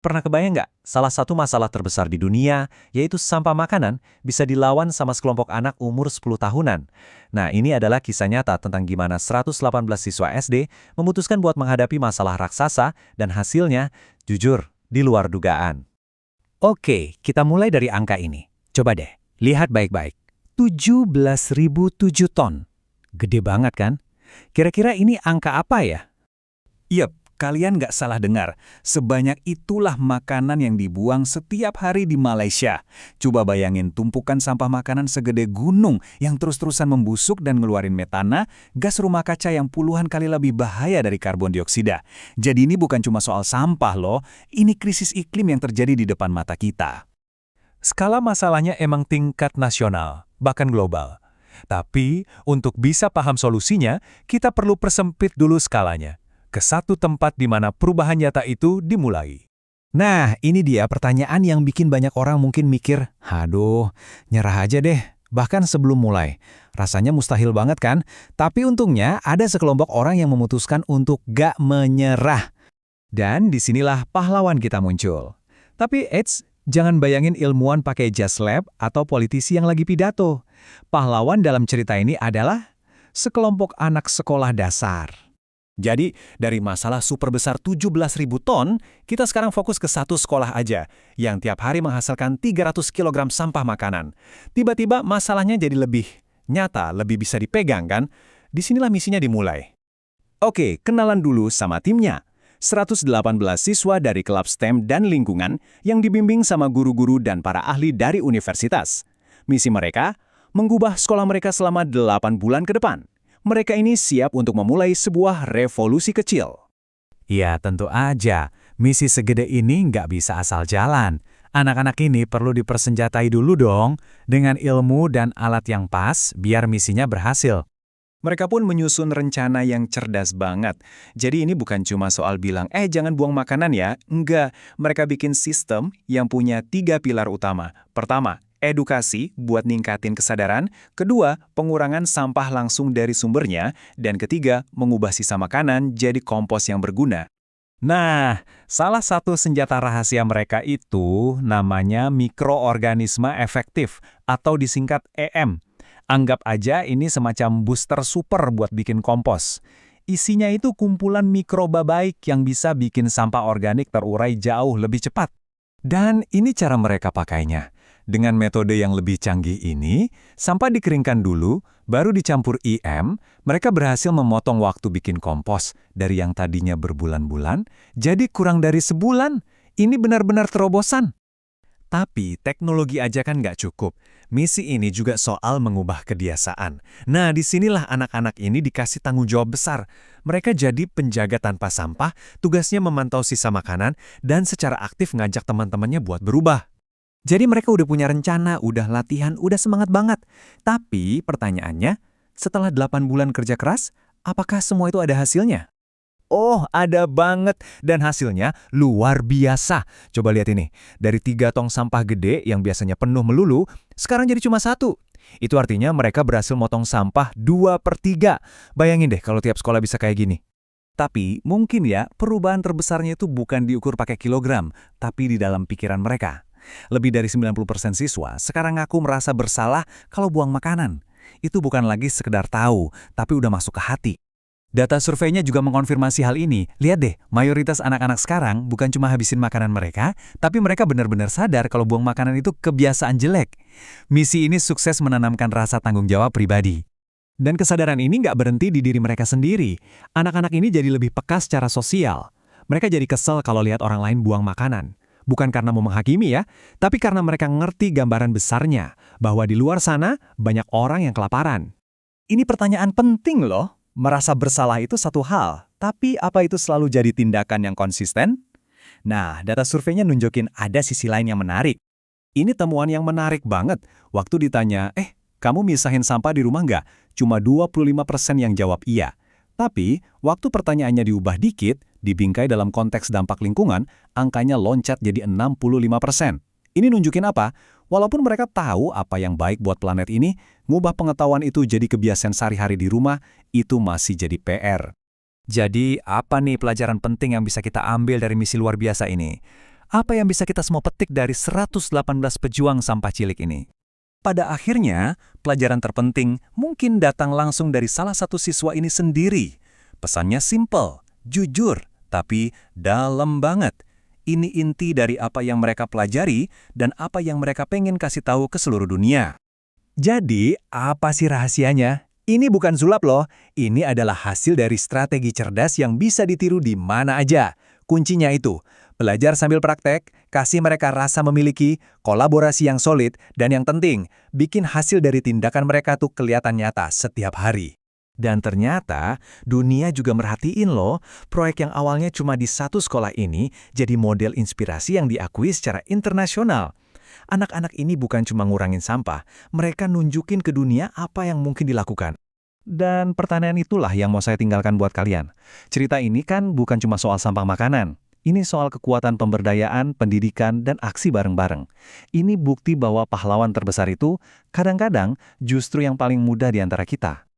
Pernah kebayang nggak? Salah satu masalah terbesar di dunia, yaitu sampah makanan, bisa dilawan sama sekelompok anak umur 10 tahunan. Nah, ini adalah kisah nyata tentang gimana 118 siswa SD memutuskan buat menghadapi masalah raksasa, dan hasilnya, jujur, di luar dugaan. Oke, kita mulai dari angka ini. Coba deh, lihat baik-baik. 17.007 ton. Gede banget kan? Kira-kira ini angka apa ya? Yap, kalian nggak salah dengar. Sebanyak itulah makanan yang dibuang setiap hari di Malaysia. Coba bayangin tumpukan sampah makanan segede gunung yang terus-terusan membusuk dan ngeluarin metana, gas rumah kaca yang puluhan kali lebih bahaya dari karbon dioksida. Jadi ini bukan cuma soal sampah loh, ini krisis iklim yang terjadi di depan mata kita. Skala masalahnya emang tingkat nasional, bahkan global. Tapi, untuk bisa paham solusinya, kita perlu persempit dulu skalanya, ke satu tempat di mana perubahan nyata itu dimulai. Nah, ini dia pertanyaan yang bikin banyak orang mungkin mikir, aduh, nyerah aja deh. Bahkan sebelum mulai. Rasanya mustahil banget kan? Tapi untungnya ada sekelompok orang yang memutuskan untuk gak menyerah. Dan disinilah pahlawan kita muncul. Tapi jangan bayangin ilmuwan pakai jas lab atau politisi yang lagi pidato. Pahlawan dalam cerita ini adalah sekelompok anak sekolah dasar. Jadi, dari masalah super besar 17.000 ton, kita sekarang fokus ke satu sekolah aja, yang tiap hari menghasilkan 300 kg sampah makanan. Tiba-tiba masalahnya jadi lebih nyata, lebih bisa dipegang kan? Disinilah misinya dimulai. Oke, kenalan dulu sama timnya. 118 siswa dari klub STEM dan lingkungan yang dibimbing sama guru-guru dan para ahli dari universitas. Misi mereka, mengubah sekolah mereka selama 8 bulan ke depan. Mereka ini siap untuk memulai sebuah revolusi kecil. Ya, tentu aja. Misi segede ini nggak bisa asal jalan. Anak-anak ini perlu dipersenjatai dulu dong, dengan ilmu dan alat yang pas biar misinya berhasil. Mereka pun menyusun rencana yang cerdas banget. Jadi ini bukan cuma soal bilang, jangan buang makanan ya. Enggak, mereka bikin sistem yang punya 3 pilar utama. Pertama, edukasi buat ningkatin kesadaran. Kedua, pengurangan sampah langsung dari sumbernya. Dan ketiga, mengubah sisa makanan jadi kompos yang berguna. Nah, salah satu senjata rahasia mereka itu namanya mikroorganisme efektif atau disingkat EM. Anggap aja ini semacam booster super buat bikin kompos. Isinya itu kumpulan mikroba baik yang bisa bikin sampah organik terurai jauh lebih cepat. Dan ini cara mereka pakainya. Dengan metode yang lebih canggih ini, sampah dikeringkan dulu, baru dicampur IM, mereka berhasil memotong waktu bikin kompos dari yang tadinya berbulan-bulan, jadi kurang dari sebulan. Ini benar-benar terobosan. Tapi teknologi aja kan nggak cukup. Misi ini juga soal mengubah kebiasaan. Nah, disinilah anak-anak ini dikasih tanggung jawab besar. Mereka jadi penjaga tanpa sampah, tugasnya memantau sisa makanan, dan secara aktif ngajak teman-temannya buat berubah. Jadi mereka udah punya rencana, udah latihan, udah semangat banget. Tapi pertanyaannya, setelah 8 bulan kerja keras, apakah semua itu ada hasilnya? Oh, ada banget. Dan hasilnya luar biasa. Coba lihat ini. Dari 3 tong sampah gede yang biasanya penuh melulu, sekarang jadi cuma 1. Itu artinya mereka berhasil motong sampah 2/3. Bayangin deh kalau tiap sekolah bisa kayak gini. Tapi mungkin ya, perubahan terbesarnya itu bukan diukur pakai kilogram, tapi di dalam pikiran mereka. Lebih dari 90% siswa sekarang ngaku merasa bersalah kalau buang makanan. Itu bukan lagi sekedar tahu, tapi udah masuk ke hati. Data surveinya juga mengonfirmasi hal ini. Lihat deh, mayoritas anak-anak sekarang bukan cuma habisin makanan mereka, tapi mereka benar-benar sadar kalau buang makanan itu kebiasaan jelek. Misi ini sukses menanamkan rasa tanggung jawab pribadi. Dan kesadaran ini nggak berhenti di diri mereka sendiri. Anak-anak ini jadi lebih peka secara sosial. Mereka jadi kesel kalau lihat orang lain buang makanan. Bukan karena mau menghakimi ya, tapi karena mereka ngerti gambaran besarnya, bahwa di luar sana banyak orang yang kelaparan. Ini pertanyaan penting loh. Merasa bersalah itu satu hal, tapi apa itu selalu jadi tindakan yang konsisten? Nah, data surveinya nunjukin ada sisi lain yang menarik. Ini temuan yang menarik banget. Waktu ditanya, kamu misahin sampah di rumah nggak? Cuma 25% yang jawab iya. Tapi, waktu pertanyaannya diubah dikit, dibingkai dalam konteks dampak lingkungan, angkanya loncat jadi 65%. Ini nunjukin apa? Walaupun mereka tahu apa yang baik buat planet ini, ngubah pengetahuan itu jadi kebiasaan sehari-hari di rumah, itu masih jadi PR. Jadi, apa nih pelajaran penting yang bisa kita ambil dari misi luar biasa ini? Apa yang bisa kita semua petik dari 118 pejuang sampah cilik ini? Pada akhirnya, pelajaran terpenting mungkin datang langsung dari salah satu siswa ini sendiri. Pesannya simple, jujur, tapi dalam banget. Ini inti dari apa yang mereka pelajari dan apa yang mereka pengen kasih tahu ke seluruh dunia. Jadi, apa sih rahasianya? Ini bukan sulap loh, ini adalah hasil dari strategi cerdas yang bisa ditiru di mana aja. Kuncinya itu, belajar sambil praktek, kasih mereka rasa memiliki, kolaborasi yang solid, dan yang penting, bikin hasil dari tindakan mereka tuh kelihatan nyata setiap hari. Dan ternyata, dunia juga merhatiin loh, proyek yang awalnya cuma di satu sekolah ini jadi model inspirasi yang diakui secara internasional. Anak-anak ini bukan cuma ngurangin sampah, mereka nunjukin ke dunia apa yang mungkin dilakukan. Dan pertanyaan itulah yang mau saya tinggalkan buat kalian. Cerita ini kan bukan cuma soal sampah makanan. Ini soal kekuatan pemberdayaan, pendidikan, dan aksi bareng-bareng. Ini bukti bahwa pahlawan terbesar itu kadang-kadang justru yang paling muda di antara kita.